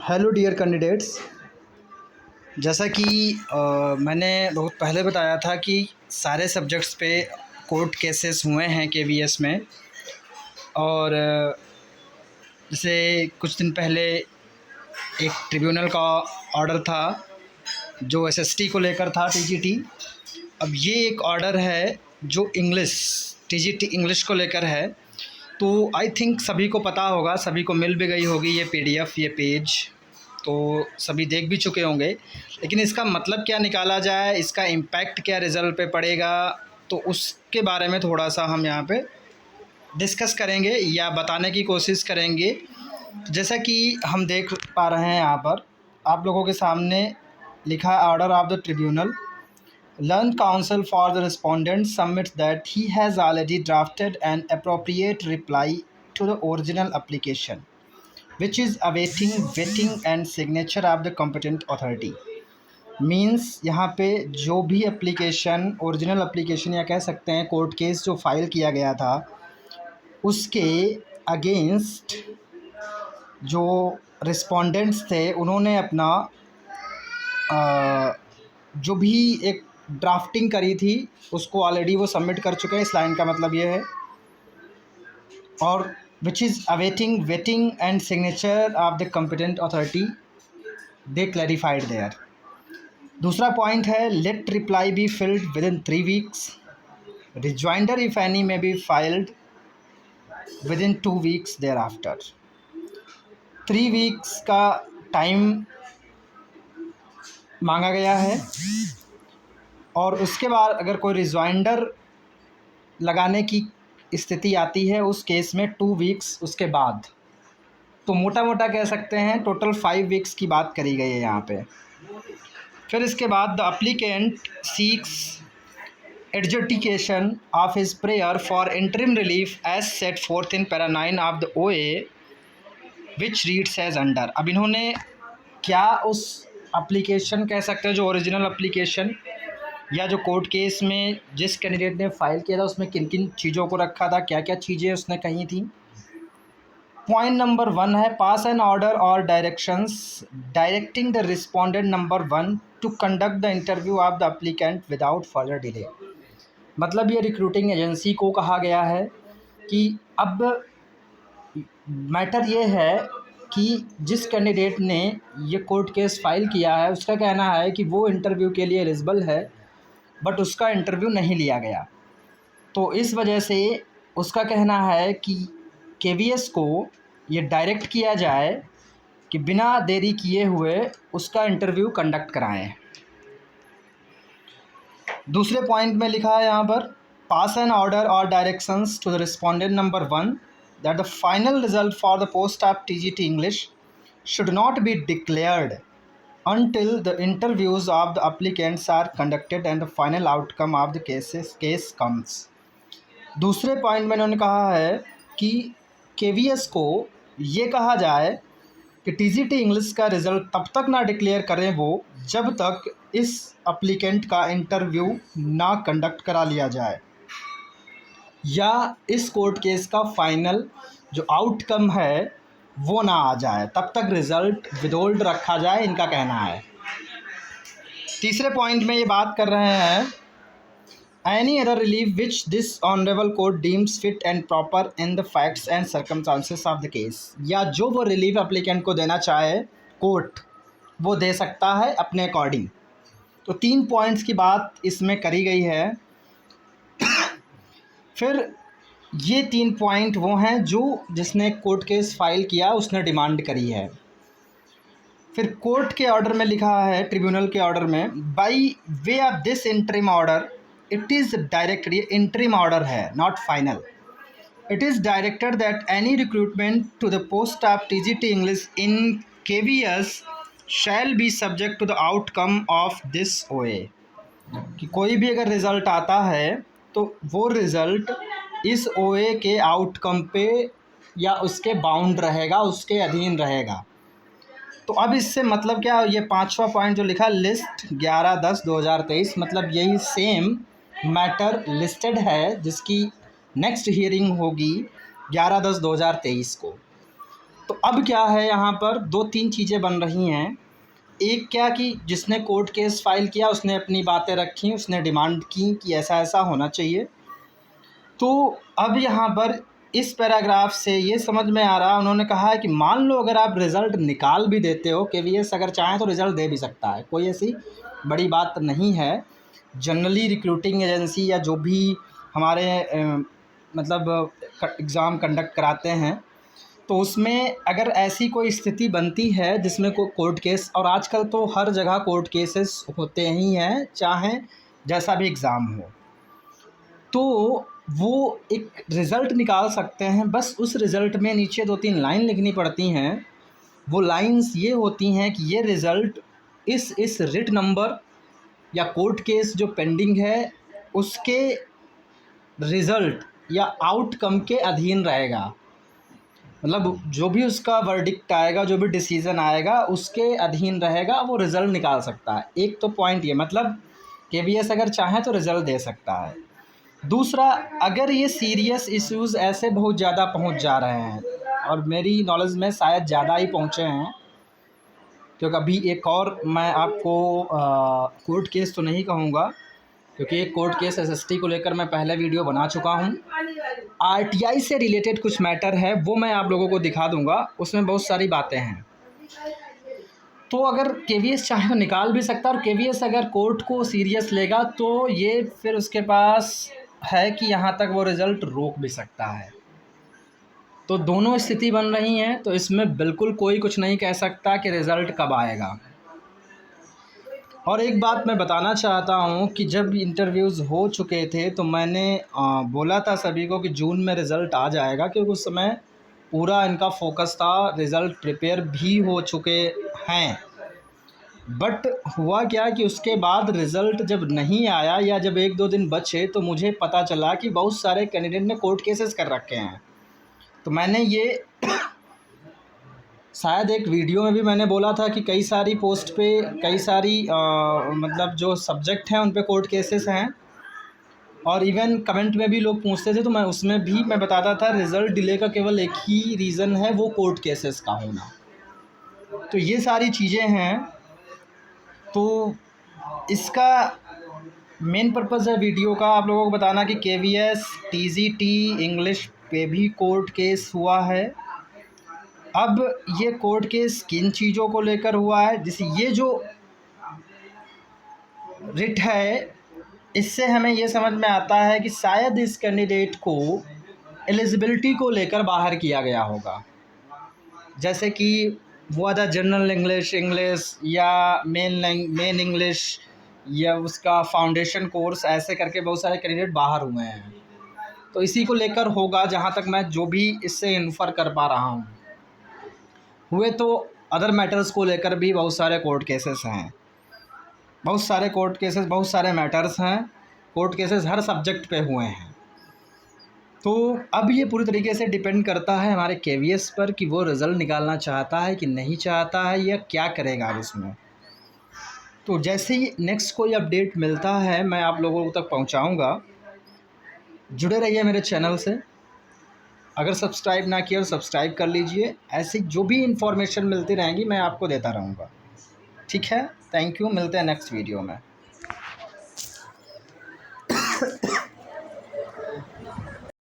Hello dear candidates. जैसा कि मैंने बहुत पहले बताया था कि सारे सब्जेक्ट्स पे कोर्ट केसेस हुए हैं केवीएस में। और जैसे कुछ दिन पहले एक ट्रिब्यूनल का ऑर्डर था जो एसएसटी को लेकर था, टीजीटी। अब ये एक ऑर्डर है जो टीजीटी इंग्लिश को लेकर है। तो आई थिंक सभी को पता होगा, सभी को मिल भी गई होगी ये पीडीएफ, ये पेज तो सभी देख भी चुके होंगे। लेकिन इसका मतलब क्या निकाला जाए, इसका इम्पैक्ट क्या रिज़ल्ट पे पड़ेगा, तो उसके बारे में थोड़ा सा हम यहाँ पे डिस्कस करेंगे या बताने की कोशिश करेंगे। जैसा कि हम देख पा रहे हैं यहाँ पर आप लोगों के सामने लिखा है order of the tribunal. Learned counsel for the respondent submits that he has already drafted an appropriate reply to the original application, which is awaiting vetting and signature of the competent authority. Means यहाँ पे जो भी application, original application या कह सकते हैं court case जो file किया गया था, उसके अगेंस्ट जो रिस्पोंडेंट्स थे उन्होंने अपना जो भी एक ड्राफ्टिंग करी थी उसको ऑलरेडी वो सबमिट कर चुके हैं। इस लाइन का मतलब ये है। और which is awaiting waiting and signature of the competent authority, they clarified there. दूसरा पॉइंट है let reply be filed within 3 weeks, rejoinder if any may be filed within 2 weeks thereafter. 3 weeks का time मांगा गया है और उसके बाद अगर कोई रिजॉइंडर लगाने की स्थिति आती है उस केस में 2 वीक्स उसके बाद। तो मोटा मोटा कह सकते हैं टोटल 5 वीक्स की बात करी गई है यहाँ पे। फिर इसके बाद the applicant seeks adjudication of his prayer for interim relief as set forth in para 9 of the OA which reads as under. अब इन्होंने क्या उस एप्लीकेशन कह सकते हैं जो ओरिजिनल एप्लीकेशन या जो कोर्ट केस में जिस कैंडिडेट ने फाइल किया था उसमें किन किन चीज़ों को रखा था, क्या क्या चीज़ें उसने कही थी। पॉइंट नंबर 1 है पास एन ऑर्डर और directions directing the respondent number 1 to conduct the interview of the applicant without further delay. मतलब ये रिक्रूटिंग एजेंसी को कहा गया है कि अब मैटर ये है कि जिस कैंडिडेट ने ये कोर्ट केस फाइल किया है उसका कहना है कि वो इंटरव्यू के लिए एलिजिबल है बट उसका इंटरव्यू नहीं लिया गया। तो इस वजह से उसका कहना है कि केवीएस को ये डायरेक्ट किया जाए कि बिना देरी किए हुए उसका इंटरव्यू कंडक्ट कराएं। दूसरे पॉइंट में लिखा है यहाँ पर पास एन ऑर्डर और directions to the respondent number 1 that the final result for the post of TGT English should not be declared until the interviews of the applicants are conducted and the final outcome of the case comes। दूसरे point में उन्होंने कहा है कि KVS को ये कहा जाए कि टीजीटी इंग्लिश का रिज़ल्ट तब तक ना डिक्लेयर करें वो जब तक इस एप्लीकेंट का इंटरव्यू ना कंडक्ट करा लिया जाए या इस कोर्ट केस का फाइनल जो आउटकम है वो ना आ जाए, तब तक रिज़ल्ट विदहोल्ड रखा जाए, इनका कहना है। तीसरे पॉइंट में ये बात कर रहे हैं any other relief which this honourable court deems fit and proper in the facts and circumstances of the case. या जो वो रिलीफ एप्लीकेंट को देना चाहे कोर्ट वो दे सकता है अपने अकॉर्डिंग। तो 3 पॉइंट्स की बात इसमें करी गई है। फिर ये 3 पॉइंट वो हैं जो जिसने कोर्ट केस फाइल किया उसने डिमांड करी है। फिर कोर्ट के ऑर्डर में लिखा है, ट्रिब्यूनल के ऑर्डर में by way of this interim order it is directed, ये इंटरिम ऑर्डर है not final, it is directed that any recruitment to the post of TGT English in KVS shall be subject to the outcome of this OA. कि कोई भी अगर result आता है तो वो रिज़ल्ट इस ओए के आउटकम पे या उसके बाउंड रहेगा, उसके अधीन रहेगा। तो अब इससे मतलब क्या, ये 5वां पॉइंट जो लिखा लिस्ट 11/10/2023, मतलब यही सेम मैटर लिस्टेड है जिसकी नेक्स्ट हियरिंग होगी 11/10/2023 को। तो अब क्या है, यहाँ पर 2-3 चीज़ें बन रही हैं। एक क्या कि जिसने कोर्ट केस फाइल किया उसने अपनी बातें रखी, उसने डिमांड की कि ऐसा-ऐसा होना चाहिए। तो अब यहाँ पर इस पैराग्राफ से ये समझ में आ रहा है, उन्होंने कहा है कि मान लो अगर आप रिज़ल्ट निकाल भी देते हो, केवीएस अगर चाहे तो रिज़ल्ट दे भी सकता है, कोई ऐसी बड़ी बात नहीं है। जनरली रिक्रूटिंग एजेंसी या जो भी हमारे मतलब एग्ज़ाम कंडक्ट कराते हैं, तो उसमें अगर ऐसी कोई स्थिति बनती है जिसमें कोर्ट केस, और आजकल तो हर जगह कोर्ट केसेस होते ही हैं, चाहे जैसा भी एग्ज़ाम हो, तो वो एक रिज़ल्ट निकाल सकते हैं। बस उस रिज़ल्ट में नीचे 2-3 लाइन लिखनी पड़ती हैं। वो लाइन्स ये होती हैं कि ये रिज़ल्ट इस रिट नंबर या कोर्ट केस जो पेंडिंग है उसके रिज़ल्ट या आउटकम के अधीन रहेगा। मतलब जो भी उसका वर्डिक्ट आएगा, जो भी डिसीज़न आएगा, उसके अधीन रहेगा, वो रिज़ल्ट निकाल सकता है। एक तो पॉइंट ये, मतलब केवीएस अगर चाहे तो रिज़ल्ट दे सकता है। दूसरा, अगर ये सीरियस इश्यूज़ ऐसे बहुत ज़्यादा पहुंच जा रहे हैं, और मेरी नॉलेज में शायद ज़्यादा ही पहुंचे हैं, क्योंकि अभी एक और मैं आपको कोर्ट केस तो नहीं कहूँगा, क्योंकि एक कोर्ट केस एसएसटी को लेकर मैं पहले वीडियो बना चुका हूँ। आरटीआई से रिलेटेड कुछ मैटर है, वो मैं आप लोगों को दिखा दूँगा, उसमें बहुत सारी बातें हैं। तो अगर केवीएस चाहे तो निकाल भी सकता है, और केवीएस अगर कोर्ट को सीरियस लेगा तो ये फिर उसके पास है कि यहाँ तक वो रिज़ल्ट रोक भी सकता है। तो दोनों स्थिति बन रही हैं, तो इसमें बिल्कुल कोई कुछ नहीं कह सकता कि रिज़ल्ट कब आएगा। और एक बात मैं बताना चाहता हूँ कि जब इंटरव्यूज़ हो चुके थे तो मैंने बोला था सभी को कि जून में रिज़ल्ट आ जाएगा, क्योंकि उस समय पूरा इनका फोकस था, रिज़ल्ट प्रिपेयर भी हो चुके हैं। बट हुआ क्या कि उसके बाद रिज़ल्ट जब नहीं आया या जब 1-2 दिन बचे, तो मुझे पता चला कि बहुत सारे कैंडिडेट ने कोर्ट केसेस कर रखे हैं। तो मैंने ये शायद एक वीडियो में भी मैंने बोला था कि कई सारी पोस्ट पे कई सारी मतलब जो सब्जेक्ट हैं उन पे कोर्ट केसेस हैं, और इवन कमेंट में भी लोग पूछते थे, तो मैं उसमें भी मैं बताता था रिज़ल्ट डिले का केवल एक ही रीज़न है, वो कोर्ट केसेस का होना। तो ये सारी चीज़ें हैं। तो इसका मेन पर्पज़ है वीडियो का आप लोगों को बताना कि केवीएस, टीजीटी इंग्लिश पे भी कोर्ट केस हुआ है। अब ये कोर्ट केस किन चीज़ों को लेकर हुआ है, जैसे ये जो रिट है, इससे हमें ये समझ में आता है कि शायद इस कैंडिडेट को एलिजिबिलिटी को लेकर बाहर किया गया होगा। जैसे कि वो अदर जनरल इंग्लिश या मेन इंग्लिश या उसका फाउंडेशन कोर्स, ऐसे करके बहुत सारे कैंडिडेट बाहर हुए हैं। तो इसी को लेकर होगा, जहाँ तक मैं जो भी इससे इन्फर कर पा रहा हूँ। हुए तो अदर मैटर्स को लेकर भी बहुत सारे कोर्ट केसेस हैं, बहुत सारे कोर्ट केसेस, बहुत सारे मैटर्स हैं। कोर्ट केसेस हर सब्जेक्ट पे हुए हैं। तो अब ये पूरी तरीके से डिपेंड करता है हमारे केवीएस पर कि वो रिज़ल्ट निकालना चाहता है कि नहीं चाहता है, या क्या करेगा अब इसमें। तो जैसे ही नेक्स्ट कोई अपडेट मिलता है मैं आप लोगों तक पहुंचाऊंगा। जुड़े रहिए मेरे चैनल से। अगर सब्सक्राइब ना किया तो सब्सक्राइब कर लीजिए। ऐसी जो भी इन्फॉर्मेशन मिलती रहेंगी मैं आपको देता रहूँगा। ठीक है, थैंक यू, मिलते हैं नेक्स्ट वीडियो में।